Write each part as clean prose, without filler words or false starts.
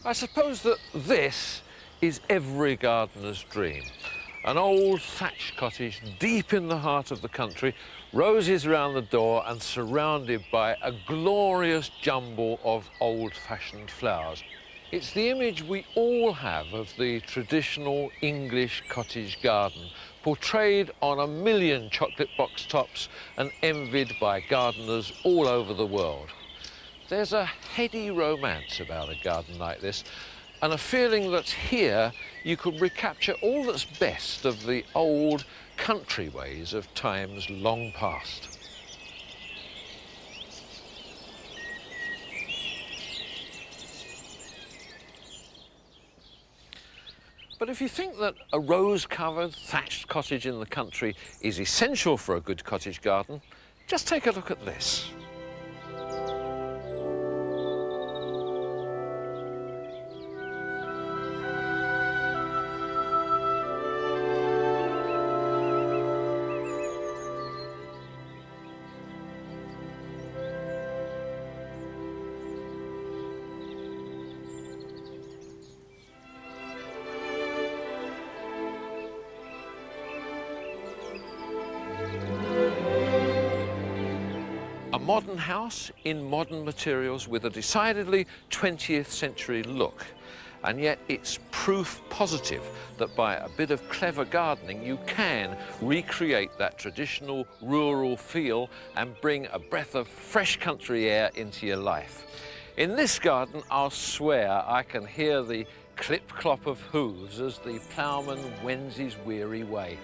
I suppose that this is every gardener's dream. An old thatched cottage deep in the heart of the country, roses around the door and surrounded by a glorious jumble of old-fashioned flowers. It's the image we all have of the traditional English cottage garden, portrayed on a million chocolate box tops and envied by gardeners all over the world. There's a heady romance about a garden like this, and a feeling that here you could recapture all that's best of the old country ways of times long past. But if you think that a rose-covered, thatched cottage in the country is essential for a good cottage garden, just take a look at this. A modern house in modern materials with a decidedly 20th century look. And yet it's proof positive that by a bit of clever gardening you can recreate that traditional rural feel and bring a breath of fresh country air into your life. In this garden, I'll swear I can hear the clip-clop of hooves as the ploughman wends his weary way.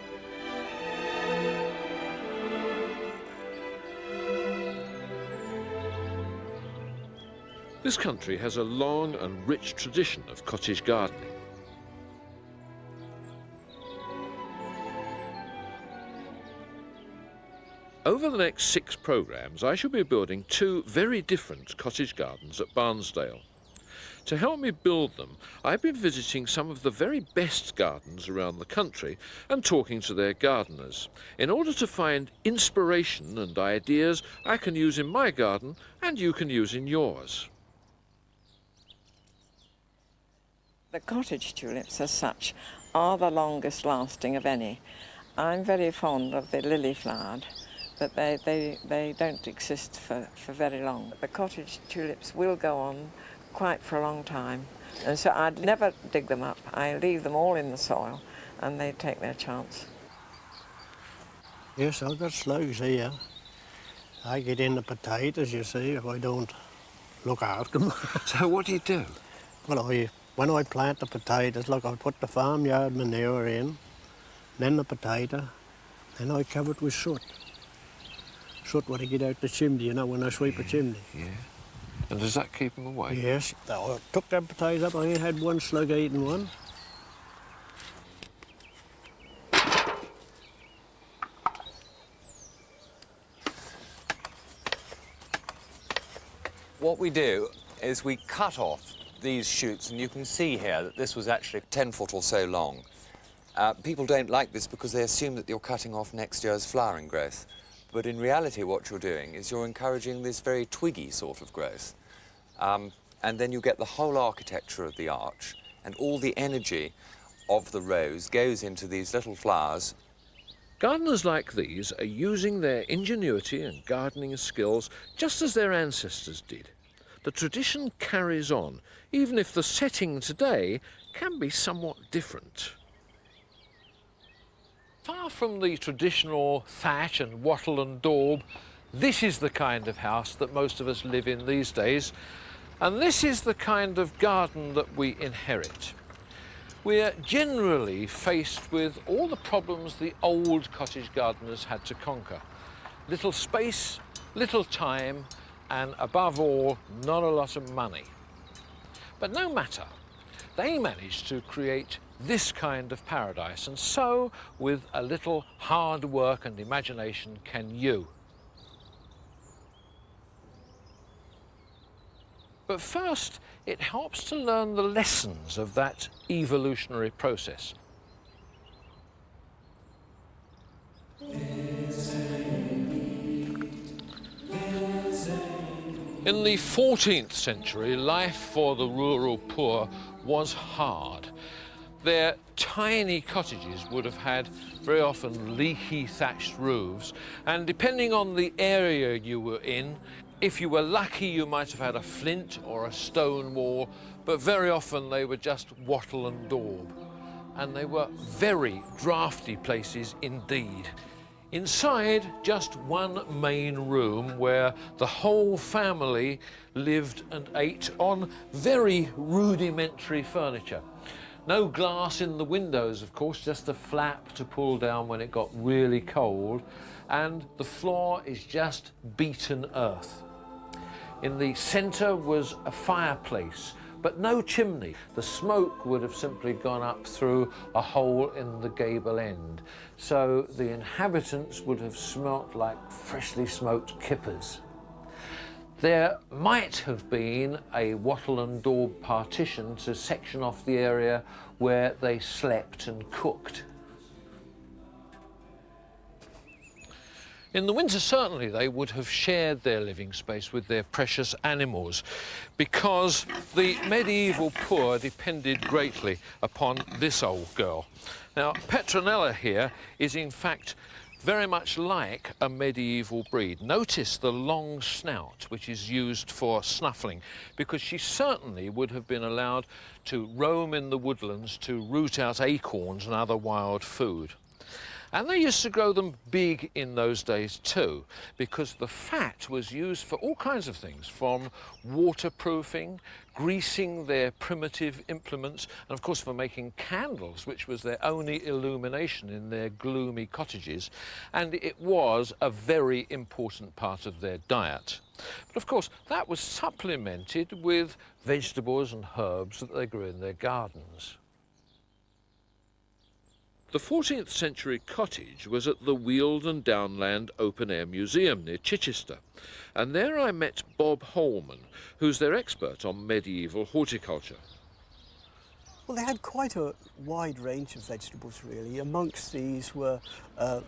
This country has a long and rich tradition of cottage gardening. Over the next 6 programmes, I shall be building 2 very different cottage gardens at Barnsdale. To help me build them, I've been visiting some of the very best gardens around the country and talking to their gardeners, in order to find inspiration and ideas I can use in my garden and you can use in yours. The cottage tulips as such are the longest lasting of any. I'm very fond of the lily-flowered, but they don't exist for very long. The cottage tulips will go on quite for a long time, and so I'd never dig them up. I leave them all in the soil and they take their chance. Yes, I've got slugs here. I get in the potatoes, you see, if I don't look after them. So what do you do? Well, when I plant the potatoes, look, I put the farmyard manure in, then the potato, then I cover it with soot. Soot what I get out the chimney, you know, when I sweep a chimney. Yeah. And does that keep them away? Yes. I took them potatoes up, I only had one slug eating one. What we do is we cut off these shoots, and you can see here that this was actually 10 foot or so long. People don't like this because they assume that you're cutting off next year's flowering growth. But in reality, what you're doing is you're encouraging this very twiggy sort of growth. And then you get the whole architecture of the arch, and all the energy of the rose goes into these little flowers. Gardeners like these are using their ingenuity and gardening skills just as their ancestors did. The tradition carries on, even if the setting today can be somewhat different. Far from the traditional thatch and wattle and daub, this is the kind of house that most of us live in these days, and this is the kind of garden that we inherit. We're generally faced with all the problems the old cottage gardeners had to conquer. Little space, little time, and above all, not a lot of money. But no matter, they managed to create this kind of paradise, and so, with a little hard work and imagination, can you. But first, it helps to learn the lessons of that evolutionary process. In the 14th century, life for the rural poor was hard. Their tiny cottages would have had very often leaky thatched roofs, and depending on the area you were in, if you were lucky you might have had a flint or a stone wall, but very often they were just wattle and daub. And they were very draughty places indeed. Inside, just one main room where the whole family lived and ate on very rudimentary furniture. No glass in the windows, of course, just a flap to pull down when it got really cold, and the floor is just beaten earth. In the centre was a fireplace, but no chimney. The smoke would have simply gone up through a hole in the gable end, so the inhabitants would have smelt like freshly smoked kippers. There might have been a wattle and daub partition to section off the area where they slept and cooked. In the winter, certainly, they would have shared their living space with their precious animals, because the medieval poor depended greatly upon this old girl. Now, Petronella here is, in fact, very much like a medieval breed. Notice the long snout, which is used for snuffling, because she certainly would have been allowed to roam in the woodlands to root out acorns and other wild food. And they used to grow them big in those days too, because the fat was used for all kinds of things, from waterproofing, greasing their primitive implements, and of course for making candles, which was their only illumination in their gloomy cottages. And it was a very important part of their diet. But of course, that was supplemented with vegetables and herbs that they grew in their gardens. The 14th century cottage was at the Weald and Downland Open Air Museum near Chichester, and there I met Bob Holman, who's their expert on medieval horticulture. Well, they had quite a wide range of vegetables, really. Amongst these were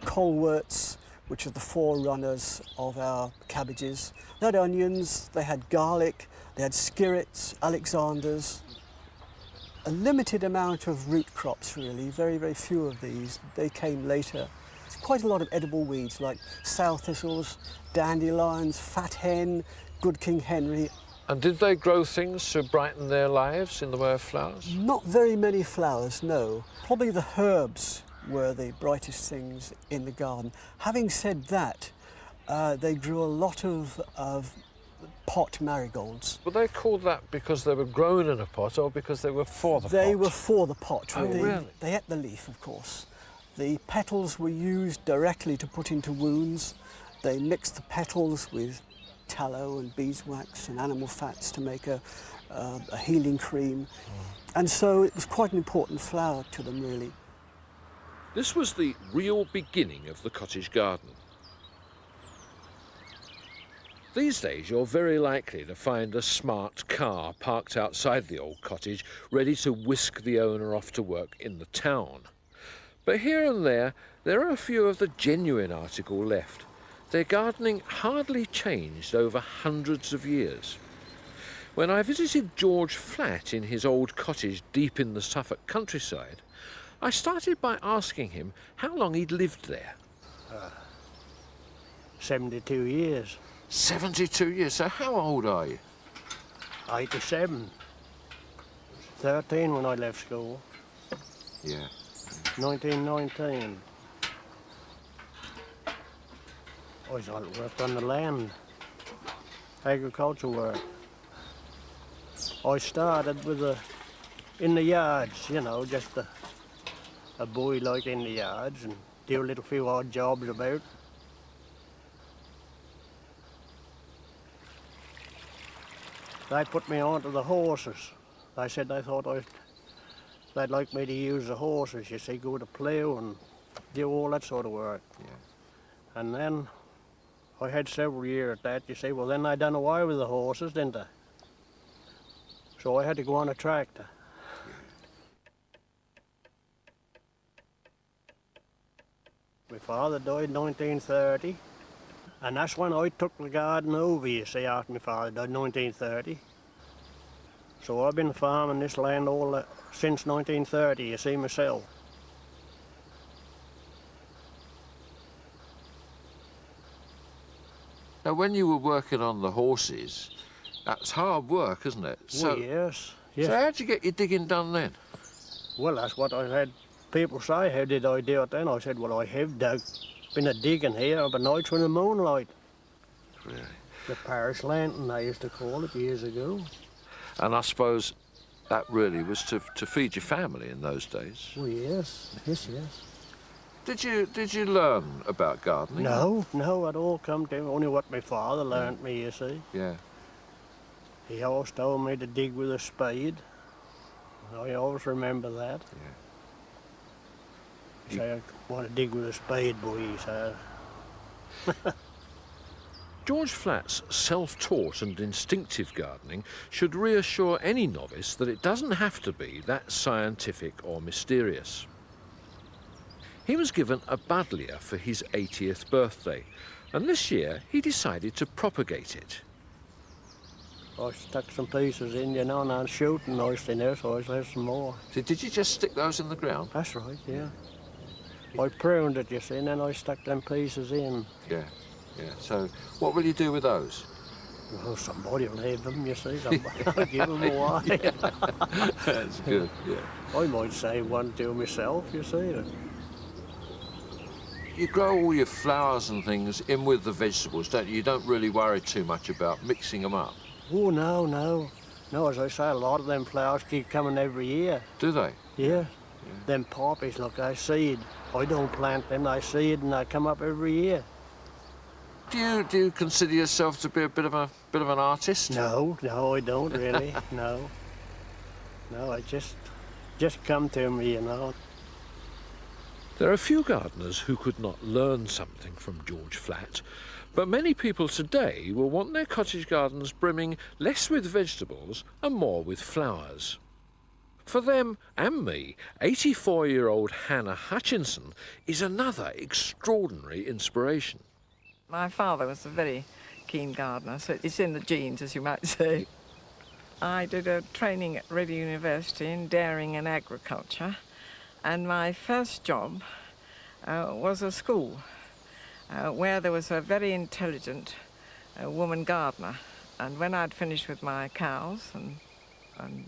coleworts, which are the forerunners of our cabbages. They had onions, they had garlic, they had skirrets, alexanders. A limited amount of root crops, really, very, very few of these. They came later. There's quite a lot of edible weeds like sow thistles, dandelions, fat hen, good King Henry. And did they grow things to brighten their lives in the way of flowers? Not very many flowers, no. Probably the herbs were the brightest things in the garden. Having said that, they grew a lot of pot marigolds. Were they called that because they were grown in a pot or because they were for the pot? They were for the pot, really. Oh, really? They ate the leaf, of course. The petals were used directly to put into wounds. They mixed the petals with tallow and beeswax and animal fats to make a healing cream. And so it was quite an important flower to them, really. This was the real beginning of the cottage garden. These days, you're very likely to find a smart car parked outside the old cottage, ready to whisk the owner off to work in the town. But here and there are a few of the genuine article left. Their gardening hardly changed over hundreds of years. When I visited George Flatt in his old cottage deep in the Suffolk countryside, I started by asking him how long he'd lived there. 72 years. 72 years. So how old are you? 87. 13 when I left school. Yeah. 1919. I worked on the land, agricultural work. I started with in the yards, you know, just a boy like in the yards, and do a little few odd jobs about. They put me onto the horses. They said they thought they'd like me to use the horses, you see, go with a plough and do all that sort of work. Yeah. And then I had several years at that, you see. Well, then they done away with the horses, didn't they? So I had to go on a tractor. My father died in 1930. And that's when I took the garden over, you see, after my father died in 1930. So I've been farming this land since 1930, you see, myself. Now, when you were working on the horses, that's hard work, isn't it? Well, yes, yes. So how'd you get your digging done then? Well, that's what I had people say. How did I do it then? I said, well, I have been a digging here of a night in the moonlight. Really? The parish lantern, they used to call it years ago. And I suppose that really was to feed your family in those days. Oh, yes, yes, yes. Did you learn about gardening? No, it all come to only what my father learnt me, you see. Yeah. He always told me to dig with a spade. I always remember that. Yeah. He said, I want to dig with a spade, boy, he said. George Flatt's self-taught and instinctive gardening should reassure any novice that it doesn't have to be that scientific or mysterious. He was given a buddleia for his 80th birthday, and this year he decided to propagate it. I stuck some pieces in, you know, and I'm shooting nicely now, so I have some more. So did you just stick those in the ground? That's right, yeah. I pruned it, you see, and then I stuck them pieces in. Yeah, yeah. So what will you do with those? Well, somebody will have them, you see. I'll give them away. That's good, yeah. I might save one to myself, you see. You grow all your flowers and things in with the vegetables, don't you? You don't really worry too much about mixing them up. Oh, no, no. No, as I say, a lot of them flowers keep coming every year. Do they? Yeah. Them poppies, look, I seed. I don't plant them, I seed, and they come up every year. Do you consider yourself to be a bit of an artist? No, I don't really. No, I just come to me, you know. There are few gardeners who could not learn something from George Flatt, but many people today will want their cottage gardens brimming less with vegetables and more with flowers. For them and me, 84-year-old Hannah Hutchinson is another extraordinary inspiration. My father was a very keen gardener, so it's in the genes, as you might say. I did a training at Reading University in dairying and agriculture, and my first job was a school where there was a very intelligent woman gardener. And when I'd finished with my cows and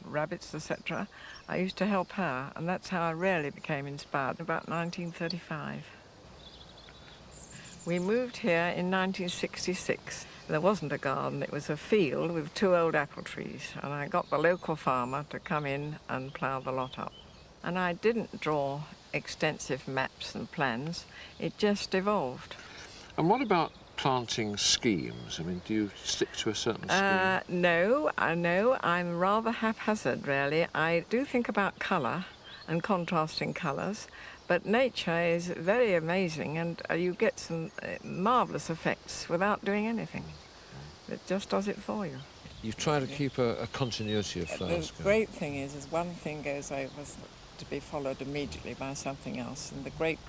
rabbits, etc., I used to help her, and that's how I really became inspired, about 1935. We moved here in 1966. There wasn't a garden, it was a field with 2 old apple trees, and I got the local farmer to come in and plough the lot up. And I didn't draw extensive maps and plans, it just evolved. And what about planting schemes? I mean, do you stick to a certain scheme? No, I'm rather haphazard, really. I do think about colour and contrasting colours, but nature is very amazing, and you get some marvellous effects without doing anything. It just does it for you. You try to keep a continuity of flowers The great thing is one thing goes over to be followed immediately by something else, and the great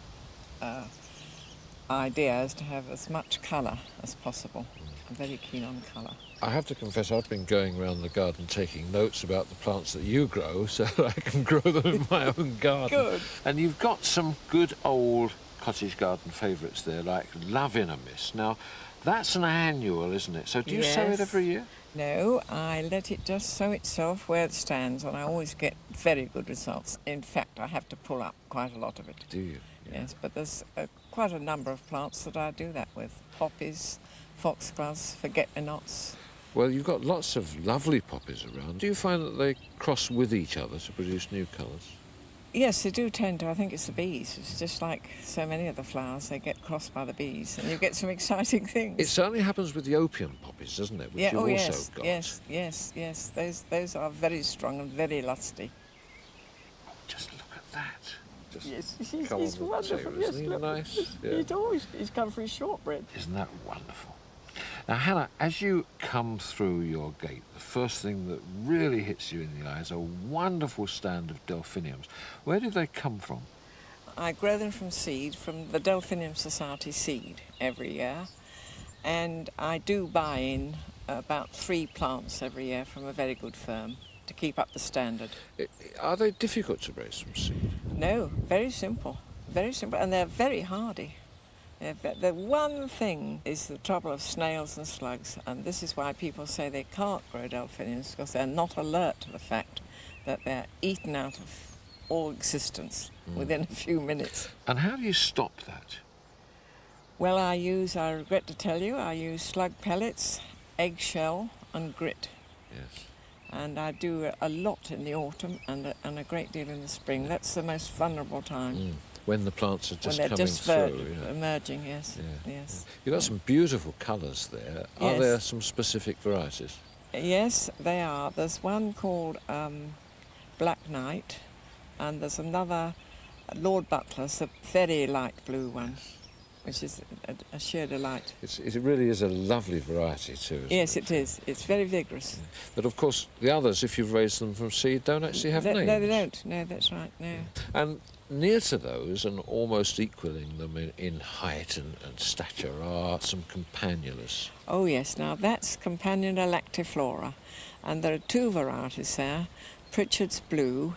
idea is to have as much colour as possible. I'm very keen on colour. I have to confess, I've been going around the garden taking notes about the plants that you grow so that I can grow them in my own garden. Good. And you've got some good old cottage garden favourites there, like Love in a Mist. Now, that's an annual, isn't it? So do you sow it every year? No, I let it just sow itself where it stands, and I always get very good results. In fact, I have to pull up quite a lot of it. Do you? Yeah. Yes, but there's quite a number of plants that I do that with. Poppies, foxgloves, forget-me-nots. Well, you've got lots of lovely poppies around. Do you find that they cross with each other to produce new colours? Yes, they do tend to. I think it's the bees. It's just like so many of the flowers, they get crossed by the bees, and you get some exciting things. It certainly happens with the opium poppies, doesn't it? Which yeah, you've yes, also got. yes. Those are very strong and very lusty. Just look at that. Just Yes, come he's on the wonderful. table. Yes, Isn't he look, nice? Yeah. He's come for his shortbread. Isn't that wonderful? Now, Hannah, as you come through your gate, the first thing that really hits you in the eye is a wonderful stand of delphiniums. Where do they come from? I grow them from seed, from the Delphinium Society seed every year. And I do buy in about 3 plants every year from a very good firm to keep up the standard. Are they difficult to raise from seed? No, very simple, and they're very hardy. The one thing is the trouble of snails and slugs, and this is why people say they can't grow delphiniums, because they're not alert to the fact that they're eaten out of all existence within a few minutes. And how do you stop that? Well, I regret to tell you, I use slug pellets, eggshell and grit. Yes. And I do a lot in the autumn and a great deal in the spring. That's the most vulnerable time. When the plants are just when they're coming just through. emerging, yes. Yeah. Yes. You've got some beautiful colours there. Are Yes. there some specific varieties? Yes, they are. There's one called Black Knight, and there's another, Lord Butler's, a very light blue one, which is a sheer delight. It really is a lovely variety too, isn't Yes, it? it is. It's very vigorous. But of course, the others, if you've raised them from seed, don't actually have names. No, they don't. No, that's right, no. And near to those, and almost equalling them in height and stature, are some campanulas. Oh, yes. Now, that's Campanula lactiflora, and there are 2 varieties there, Pritchard's Blue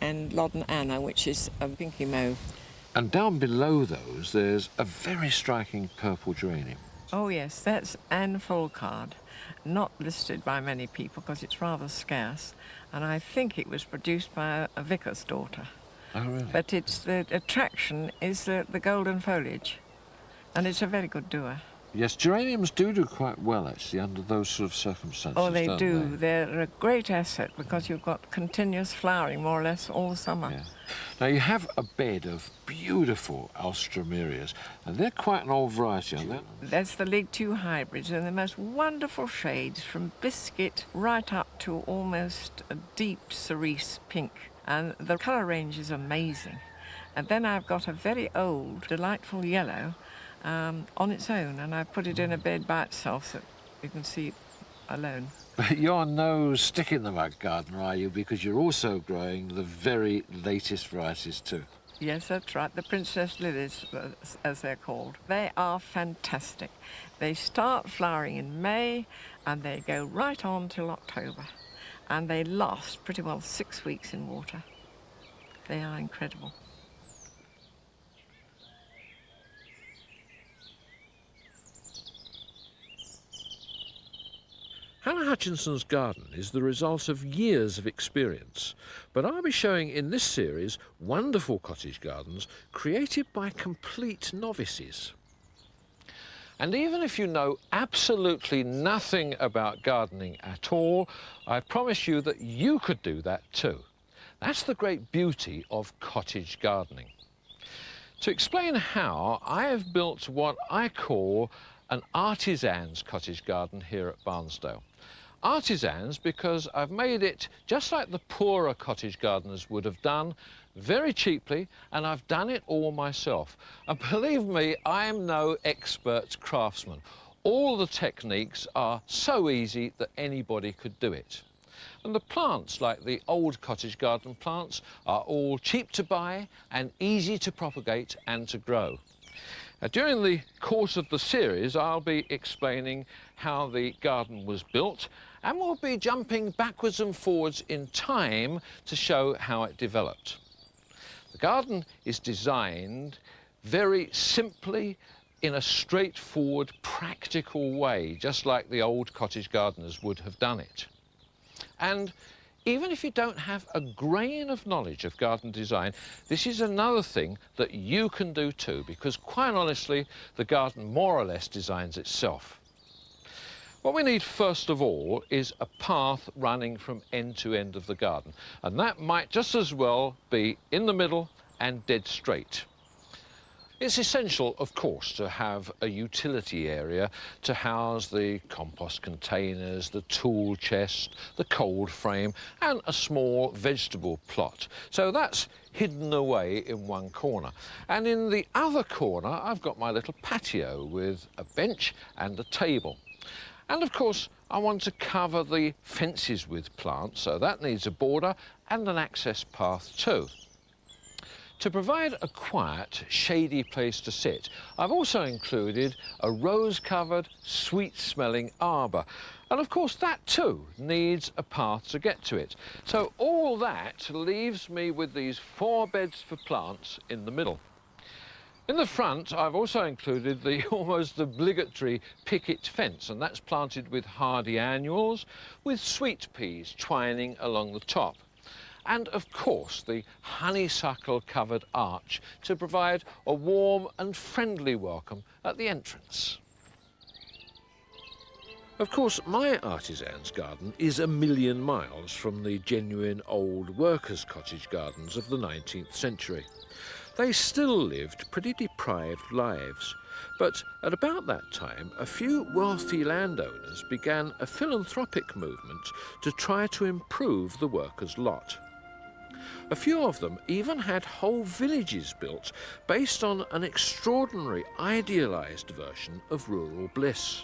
and Loddon Anna, which is a pinky mauve. And down below those, there's a very striking purple geranium. Oh, yes, that's Anne Folcard, not listed by many people because it's rather scarce, and I think it was produced by a vicar's daughter. Oh, really? But the attraction is the golden foliage, and it's a very good doer. Yes, geraniums do quite well, actually, under those sort of circumstances. Oh, they don't do. They're a great asset because you've got continuous flowering more or less all summer. Yeah. Now, you have a bed of beautiful Alströmerias, and they're quite an old variety, aren't they? That's the League 2 hybrids, and the most wonderful shades from biscuit right up to almost a deep cerise pink. And the colour range is amazing. And then I've got a very old, delightful yellow on its own, and I put it in a bed by itself so you can see it alone. But you're no stick in the mud gardener, are you? Because you're also growing the very latest varieties too. Yes, that's right, the Princess Lilies, as they're called. They are fantastic. They start flowering in May, and they go right on till October. And they last pretty well 6 weeks in water. They are incredible. Hannah Hutchinson's garden is the result of years of experience, but I'll be showing in this series wonderful cottage gardens created by complete novices. And even if you know absolutely nothing about gardening at all, I promise you that you could do that too. That's the great beauty of cottage gardening. To explain how, I have built what I call an artisan's cottage garden here at Barnsdale. Artisans because I've made it just like the poorer cottage gardeners would have done, very cheaply, and I've done it all myself. And believe me, I am no expert craftsman. All the techniques are so easy that anybody could do it. And the plants, like the old cottage garden plants, are all cheap to buy and easy to propagate and to grow. During the course of the series, I'll be explaining how the garden was built, and we'll be jumping backwards and forwards in time to show how it developed. The garden is designed very simply in a straightforward, practical way, just like the old cottage gardeners would have done it. And even if you don't have a grain of knowledge of garden design, this is another thing that you can do too, because quite honestly, the garden more or less designs itself. What we need first of all is a path running from end to end of the garden, and that might just as well be in the middle and dead straight. It's essential, of course, to have a utility area to house the compost containers, the tool chest, the cold frame, and a small vegetable plot. So that's hidden away in one corner. And in the other corner, I've got my little patio with a bench and a table. And of course, I want to cover the fences with plants, so that needs a border and an access path too. To provide a quiet, shady place to sit, I've also included a rose-covered, sweet-smelling arbour. And of course that too needs a path to get to it. So all that leaves me with these 4 beds for plants in the middle. In the front, I've also included the almost obligatory picket fence, and that's planted with hardy annuals, with sweet peas twining along the top. And of course the honeysuckle-covered arch to provide a warm and friendly welcome at the entrance. Of course, my artisan's garden is a million miles from the genuine old workers' cottage gardens of the 19th century. They still lived pretty deprived lives, but at about that time, a few wealthy landowners began a philanthropic movement to try to improve the workers' lot. A few of them even had whole villages built based on an extraordinary idealised version of rural bliss.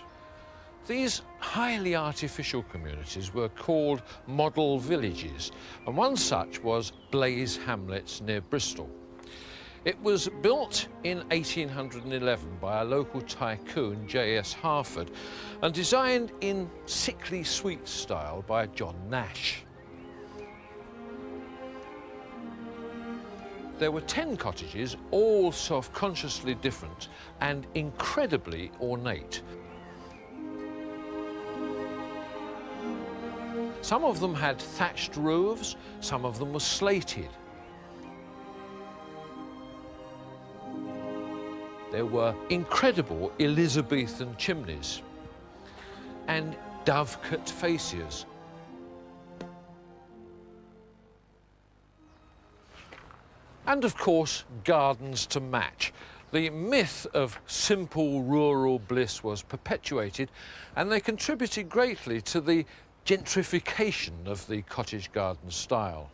These highly artificial communities were called model villages, and one such was Blaze Hamlets near Bristol. It was built in 1811 by a local tycoon, J.S. Harford, and designed in sickly sweet style by John Nash. There were 10 cottages, all self-consciously different and incredibly ornate. Some of them had thatched roofs, some of them were slated. There were incredible Elizabethan chimneys and dovecot fascias. And of course, gardens to match. The myth of simple rural bliss was perpetuated, and they contributed greatly to the gentrification of the cottage garden style.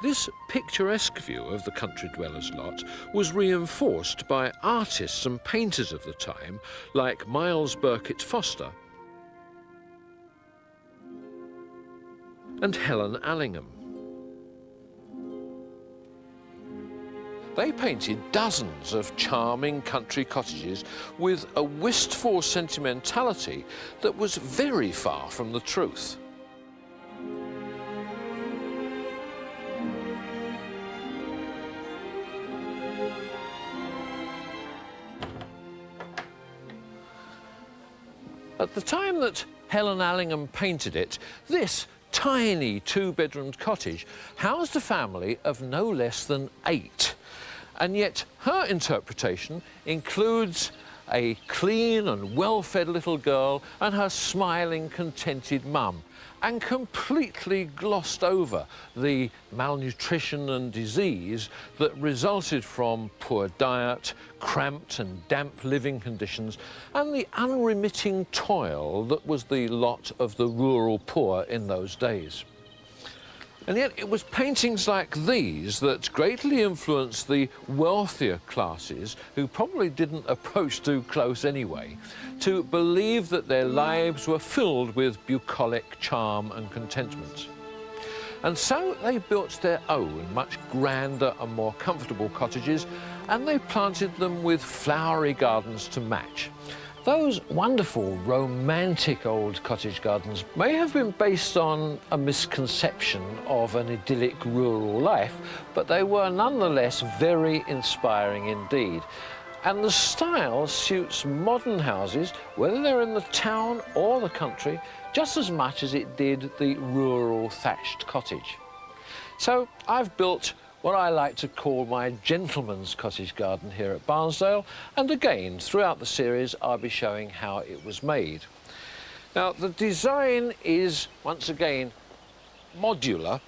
This picturesque view of the country dweller's lot was reinforced by artists and painters of the time like Miles Burkitt Foster and Helen Allingham. They painted dozens of charming country cottages with a wistful sentimentality that was very far from the truth. At the time that Helen Allingham painted it, this tiny 2-bedroomed cottage housed a family of no less than 8. And yet her interpretation includes a clean and well-fed little girl and her smiling, contented mum, and completely glossed over the malnutrition and disease that resulted from poor diet, cramped and damp living conditions, and the unremitting toil that was the lot of the rural poor in those days. And yet it was paintings like these that greatly influenced the wealthier classes, who probably didn't approach too close anyway, to believe that their lives were filled with bucolic charm and contentment. And so they built their own much grander and more comfortable cottages, and they planted them with flowery gardens to match. Those wonderful, romantic old cottage gardens may have been based on a misconception of an idyllic rural life, but they were nonetheless very inspiring indeed. And the style suits modern houses, whether they're in the town or the country, just as much as it did the rural thatched cottage. So I've built what I like to call my gentleman's cottage garden here at Barnsdale, and again, throughout the series, I'll be showing how it was made. Now, the design is, once again, modular,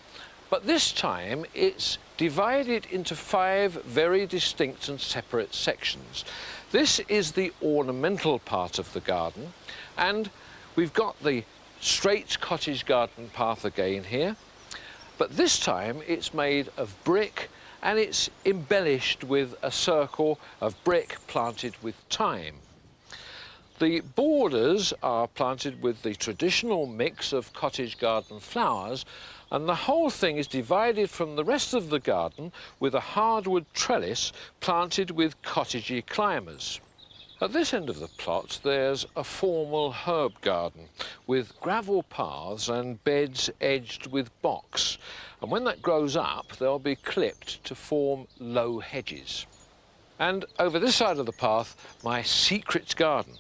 but this time it's divided into 5 very distinct and separate sections. This is the ornamental part of the garden, and we've got the straight cottage garden path again here. But this time it's made of brick, and it's embellished with a circle of brick planted with thyme. The borders are planted with the traditional mix of cottage garden flowers, and the whole thing is divided from the rest of the garden with a hardwood trellis planted with cottagey climbers. At this end of the plot there's a formal herb garden with gravel paths and beds edged with box, and when that grows up they'll be clipped to form low hedges. And over this side of the path, my secret garden.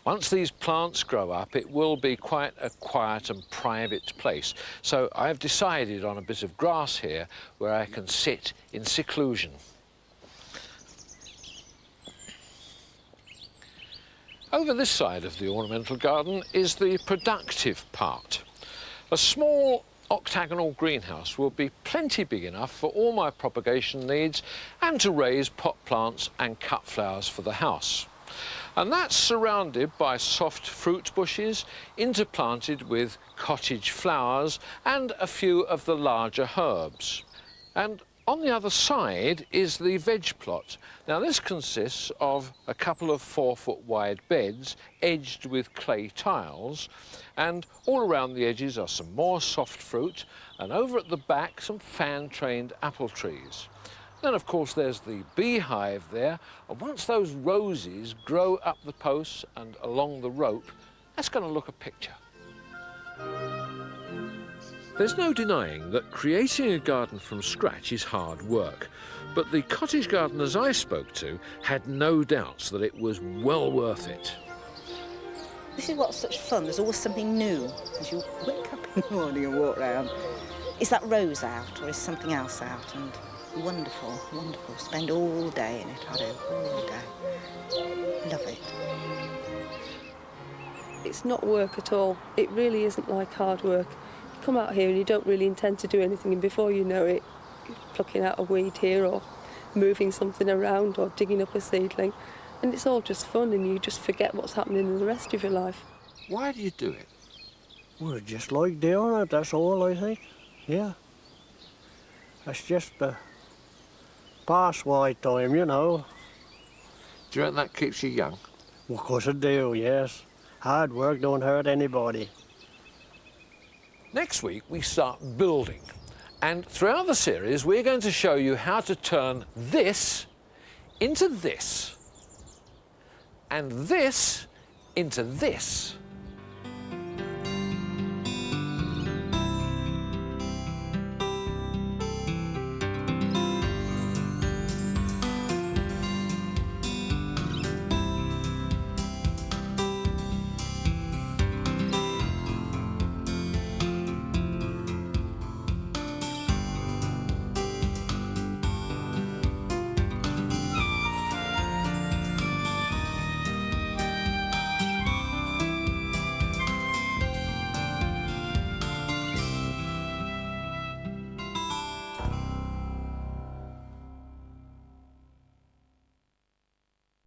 Once these plants grow up, it will be quite a quiet and private place. So I've decided on a bit of grass here where I can sit in seclusion. Over this side of the ornamental garden is the productive part. A small octagonal greenhouse will be plenty big enough for all my propagation needs and to raise pot plants and cut flowers for the house. And that's surrounded by soft fruit bushes interplanted with cottage flowers and a few of the larger herbs. And on the other side is the veg plot. Now this consists of a couple of 4-foot wide beds edged with clay tiles, and all around the edges are some more soft fruit, and over at the back some fan-trained apple trees. Then of course there's the beehive there, and once those roses grow up the posts and along the rope, that's going to look a picture. There's no denying that creating a garden from scratch is hard work, but the cottage gardeners I spoke to had no doubts that it was well worth it. This is what's such fun, there's always something new. As you wake up in the morning and walk round, is that rose out or is something else out? And wonderful, wonderful. Spend all day in it, I do, all day. Love it. It's not work at all. It really isn't like hard work. You come out here and you don't really intend to do anything, and before you know it, you're plucking out a weed here or moving something around or digging up a seedling. And it's all just fun, and you just forget what's happening in the rest of your life. Why do you do it? Well, I just like doing it, that's all, I think. Yeah. That's just the pass my time, you know. Do you reckon that keeps you young? Well, of course I do, yes. Hard work don't hurt anybody. Next week we start building, and throughout the series we're going to show you how to turn this into this, and this into this.